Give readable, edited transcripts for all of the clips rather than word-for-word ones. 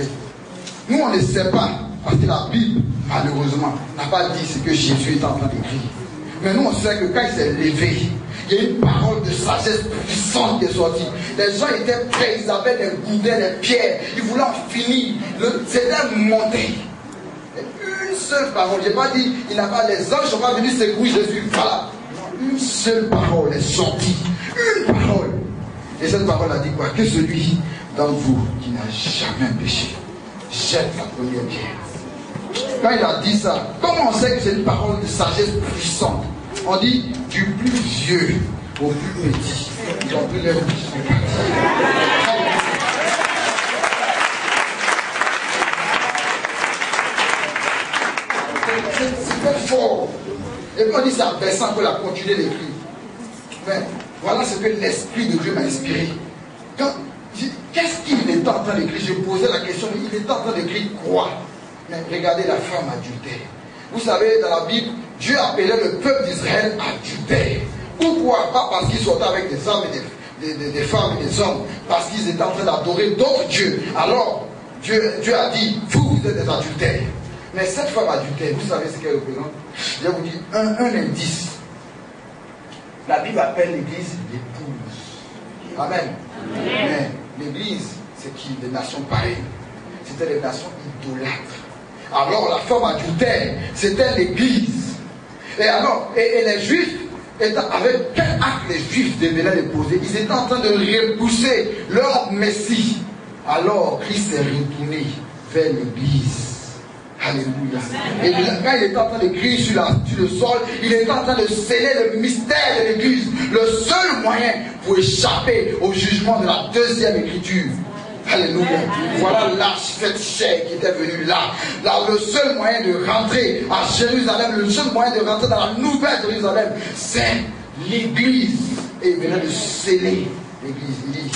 inspiré. Nous, on ne sait pas, parce que la Bible, malheureusement, n'a pas dit ce que Jésus est en train d'écrire. Mais nous, on sait que quand il s'est levé, il y a une parole de sagesse puissante qui est sortie. Les gens étaient prêts, ils avaient des gourdins, des pierres, ils voulaient en finir. C'était monté. Une seule parole, je n'ai pas dit, il n'a pas, les anges ne sont pas venus secouer Jésus. Voilà. Une seule parole est sortie. Une parole. Et cette parole a dit quoi? Que celui d'entre vous qui n'a jamais péché jette la première pierre. Quand il a dit ça, comment on sait que c'est une parole de sagesse puissante? On dit du plus vieux au plus petit. Ils ont pris les roues qui sont partis. C'est fort. Et puis on dit c'est abaissant pour la continuer d'écrire. Mais voilà ce que l'Esprit de Dieu m'a inspiré. Qu'est-ce qu'il est en train d'écrire? Je posais la question, il est en train d'écrire quoi? Mais regardez la femme adultère. Vous savez, dans la Bible, Dieu appelait le peuple d'Israël adultère. Pourquoi? Pas parce qu'ils sortaient avec des hommes et des femmes et des hommes, parce qu'ils étaient en train d'adorer d'autres dieux. Alors, Dieu a dit, vous êtes des adultères. Mais cette femme adultère, vous savez ce qu'elle représente? Je vais vous dire un indice. La Bible appelle l'église l'épouse. Amen. Mais l'église, c'est qui? Les nations païennes. C'était les nations idolâtres. Alors la femme adultère, c'était l'église. Et alors, et les juifs, avec quel acte les juifs devaient les poser? Ils étaient en train de repousser leur Messie. Alors Christ est retourné vers l'église. Alléluia. Et quand il est en train d'écrire sur le sol, il est en train de sceller le mystère de l'église. Le seul moyen pour échapper au jugement de la deuxième écriture. Alléluia. Voilà l'archevêque chair qui était venu là. Le seul moyen de rentrer à Jérusalem, le seul moyen de rentrer dans la nouvelle Jérusalem, c'est l'église. Et il venait de sceller l'église. Il dit,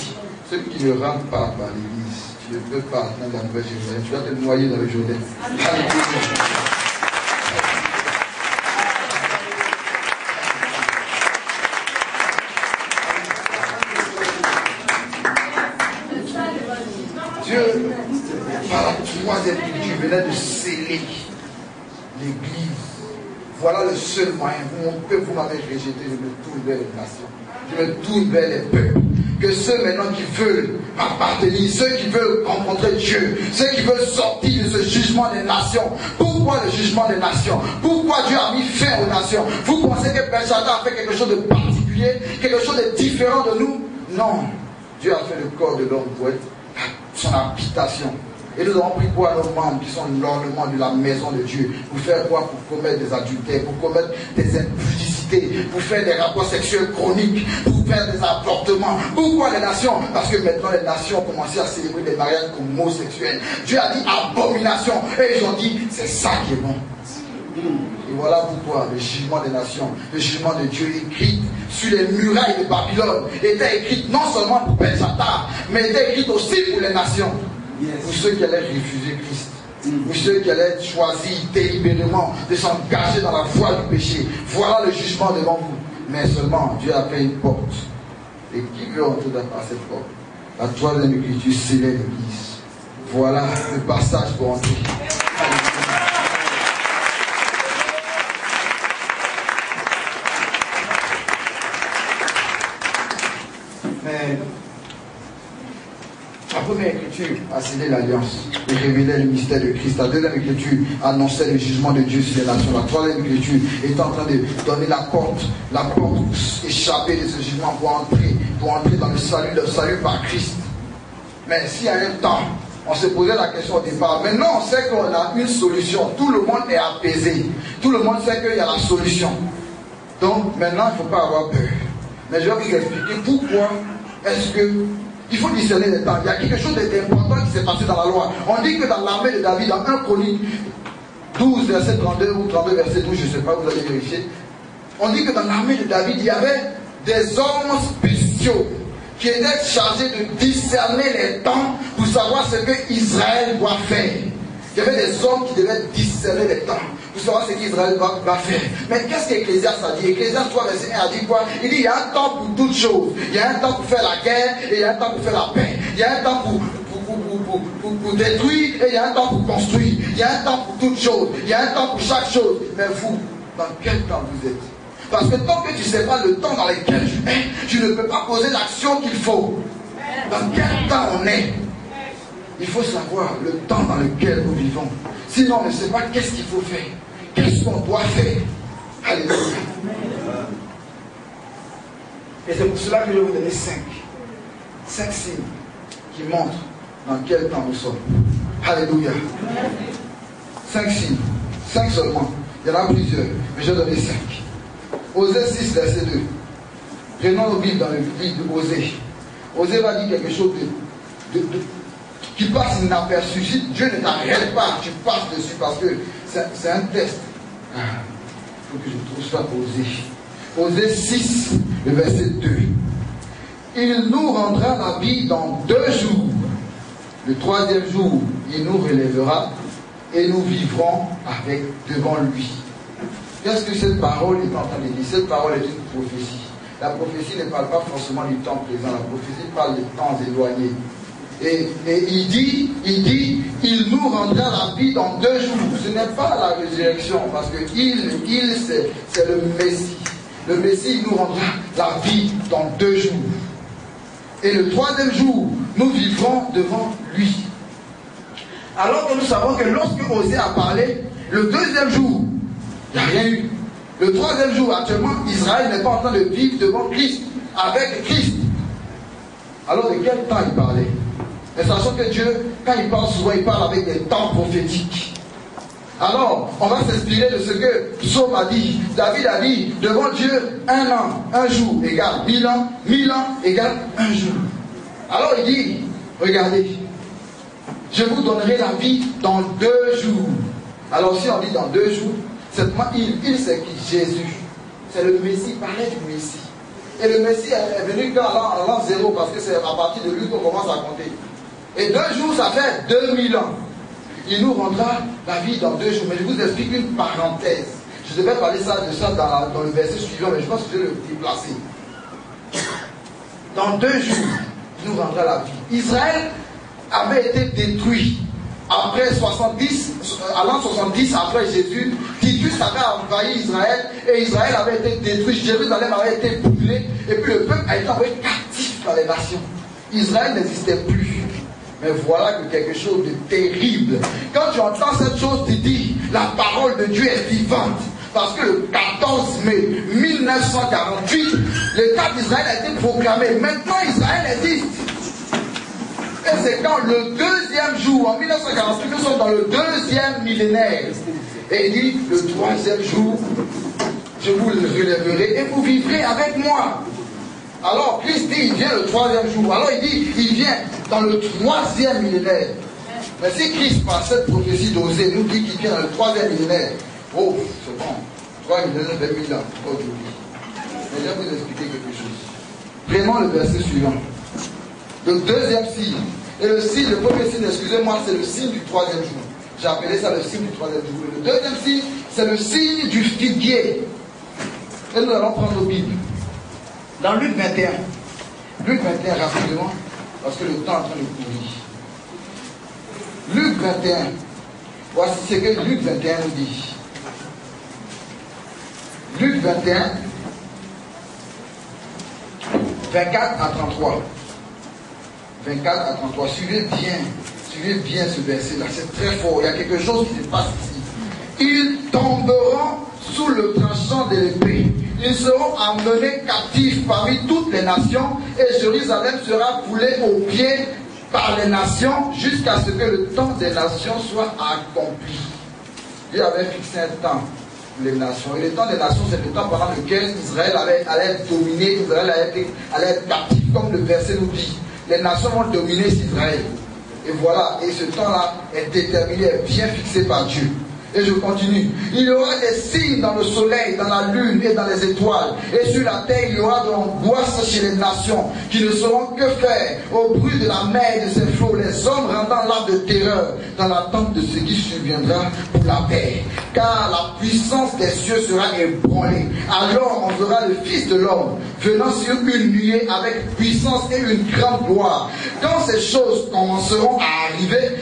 ceux qui ne rentrent pas par l'église, tu ne peux pas dans la nouvelle Jérusalem. Tu vas te noyer dans le Jourdain. Alléluia. Dieu, par la troisième écriture, venait de sceller l'église. Voilà le seul moyen. Mon peuple, vous m'avez rejeté, je me tourne vers les nations. Je me tourne vers les peuples. Que ceux maintenant qui veulent m'appartenir, ceux qui veulent rencontrer Dieu, ceux qui veulent sortir de ce jugement des nations. Pourquoi le jugement des nations? Pourquoi Dieu a mis fin aux nations? Vous pensez que Père Satan a fait quelque chose de particulier, quelque chose de différent de nous? Non. Dieu a fait le corps de l'homme pour être son habitation. Et nous avons pris quoi à nos membres qui sont l'ornement de la maison de Dieu? Pour faire quoi? Pour commettre des adultères, pour commettre des impudicités, pour faire des rapports sexuels chroniques, pour faire des avortements. Pourquoi les nations? Parce que maintenant les nations ont commencé à célébrer des mariages homosexuels. Dieu a dit abomination. Et ils ont dit c'est ça qui est bon. Et voilà pourquoi le jugement des nations, le jugement de Dieu écrit sur les murailles de Babylone était écrit non seulement pour Belshazzar, mais était écrit aussi pour les nations. Pour ceux qui allaient refuser Christ, pour ceux qui allaient choisir délibérément de s'engager dans la voie du péché. Voilà le jugement devant vous. Mais seulement Dieu a fait une porte. Et qui veut entrer par cette porte? La troisième écriture scellait l'église. Voilà le passage pour entrer. Mais la première écriture a scellé l'alliance et révélait le mystère de Christ. La deuxième écriture annonçait le jugement de Dieu sur les nations. La troisième écriture est en train de donner la porte pour échapper de ce jugement, pour entrer dans le salut par Christ. Mais s'il y a un temps, on se posait la question au départ. Maintenant, on sait qu'on a une solution. Tout le monde est apaisé. Tout le monde sait qu'il y a la solution. Donc, maintenant, il ne faut pas avoir peur. Mais je vais vous expliquer pourquoi est-ce que il faut discerner les temps. Il y a quelque chose d'important qui s'est passé dans la loi. On dit que dans l'armée de David, dans 1 Chronique 12, verset 32 ou 32, verset 12, je ne sais pas, vous allez vérifier. On dit que dans l'armée de David, il y avait des hommes spéciaux qui étaient chargés de discerner les temps pour savoir ce que Israël doit faire. Il y avait des hommes qui devaient discerner les temps pour savoir ce qu'Israël va faire. Mais qu'est-ce qu'Ecclésiaste a dit? Ecclésiaste 3, verset 1 a dit quoi? Il dit il y a un temps pour toutes choses. Il y a un temps pour faire la guerre et il y a un temps pour faire la paix. Il y a un temps pour pour détruire et il y a un temps pour construire. Il y a un temps pour toutes choses. Il y a un temps pour chaque chose. Mais vous, dans quel temps vous êtes? Parce que tant que tu ne sais pas le temps dans lequel tu es, tu ne peux pas poser l'action qu'il faut. Dans quel temps on est? Il faut savoir le temps dans lequel nous vivons. Sinon, on ne sait pas qu'est-ce qu'il faut faire. Qu'est-ce qu'on doit faire. Alléluia. Et c'est pour cela que je vais vous donner 5 signes qui montrent dans quel temps nous sommes. Alléluia. 5 signes. 5 seulement. Il y en a plusieurs. Mais je vais donner 5. Osée 6, verset 2. Prenons nos Bibles dans le livre d'Osée. Osée va dire quelque chose qui passe inaperçu. Si Dieu ne t'arrête pas, tu passes dessus parce que c'est un test. Il faut que je trouve ça Osée. Osée 6, le verset 2. Il nous rendra la vie dans 2 jours. Le 3e jour, il nous relèvera et nous vivrons devant lui. Qu'est-ce que cette parole est en train de dire? Cette parole est une prophétie. La prophétie ne parle pas forcément du temps présent. La prophétie parle des temps éloignés. Et il nous rendra la vie dans 2 jours. Ce n'est pas la résurrection, parce que c'est le Messie. Le Messie nous rendra la vie dans 2 jours. Et le 3e jour, nous vivrons devant lui. Alors que nous savons que lorsque Osée a parlé, le 2e jour, il n'y a rien eu. Le 3e jour, actuellement, Israël n'est pas en train de vivre devant Christ, avec Christ. Alors de quel temps il parlait? Mais sachant que Dieu, quand il parle souvent, il parle avec des temps prophétiques. Alors, on va s'inspirer de ce que Psaume a dit. David a dit, devant Dieu, 1 an, 1 jour égale 1000 ans, 1000 ans égale 1 jour. Alors il dit, regardez, je vous donnerai la vie dans 2 jours. Alors si on dit dans 2 jours, il c'est qui? Jésus. C'est le Messie, il parlait du Messie. Et le Messie est venu quand à l'an 0, parce que c'est à partir de lui qu'on commence à compter. Et 2 jours, ça fait 2000 ans. Il nous rendra la vie dans 2 jours. Mais je vous explique une parenthèse. Je devais parler de ça dans le verset suivant, mais je pense que je vais le déplacer. Dans 2 jours, il nous rendra la vie. Israël avait été détruit. Après 70, à l'an 70 après Jésus, Titus avait envahi Israël et Israël avait été détruit. Jérusalem avait été brûlé et puis le peuple a été envoyé captif par les nations. Israël n'existait plus. Mais voilà que quelque chose de terrible. Quand tu entends cette chose, tu dis, la parole de Dieu est vivante. Parce que le 14 mai 1948, l'État d'Israël a été proclamé. Maintenant, Israël existe. Et c'est quand le 2e jour, en 1948, nous sommes dans le 2e millénaire. Et il dit, le 3e jour, je vous le relèverai et vous vivrez avec moi. Alors Christ dit, il vient le 3e jour. Alors il dit, il vient dans le 3e millénaire. Mais si Christ, par cette prophétie d'Osée, nous dit qu'il vient dans le 3e millénaire, oh, c'est bon, 3 millénaires, 20 000 ans, oh, j'oublie. Mais je vais vous expliquer quelque chose. Prenons le verset suivant. Le 2e signe. Et le signe, le premier signe, excusez-moi, c'est le signe du 3e jour. J'ai appelé ça le signe du 3e jour. Le 2e signe, c'est le signe du figuier. Et nous allons prendre nos Bibles. Dans Luc 21. Luc 21, rapidement, parce que le temps est en train de courir. Luc 21. Voici ce que Luc 21 nous dit. Luc 21, 24 à 33. 24 à 33. Suivez bien ce verset-là. C'est très fort. Il y a quelque chose qui se passe ici. Ils tomberont sous le tranchant de l'épée. Ils seront emmenés captifs parmi toutes les nations et Jérusalem sera foulée aux pieds par les nations jusqu'à ce que le temps des nations soit accompli. Dieu avait fixé un temps pour les nations. Et le temps des nations, c'est le temps pendant lequel Israël allait être dominé, Israël allait être captif, comme le verset nous dit. Les nations vont dominer Israël. Et voilà, et ce temps-là est déterminé, est bien fixé par Dieu. Et je continue. Il y aura des signes dans le soleil, dans la lune et dans les étoiles. Et sur la terre, il y aura de l'angoisse chez les nations qui ne sauront que faire au bruit de la mer et de ses flots. Les hommes rendant l'âme de terreur dans l'attente de ce qui surviendra pour la paix. Car la puissance des cieux sera ébranlée. Alors on verra le Fils de l'homme venant sur une nuée avec puissance et une grande gloire. Quand ces choses commenceront à arriver,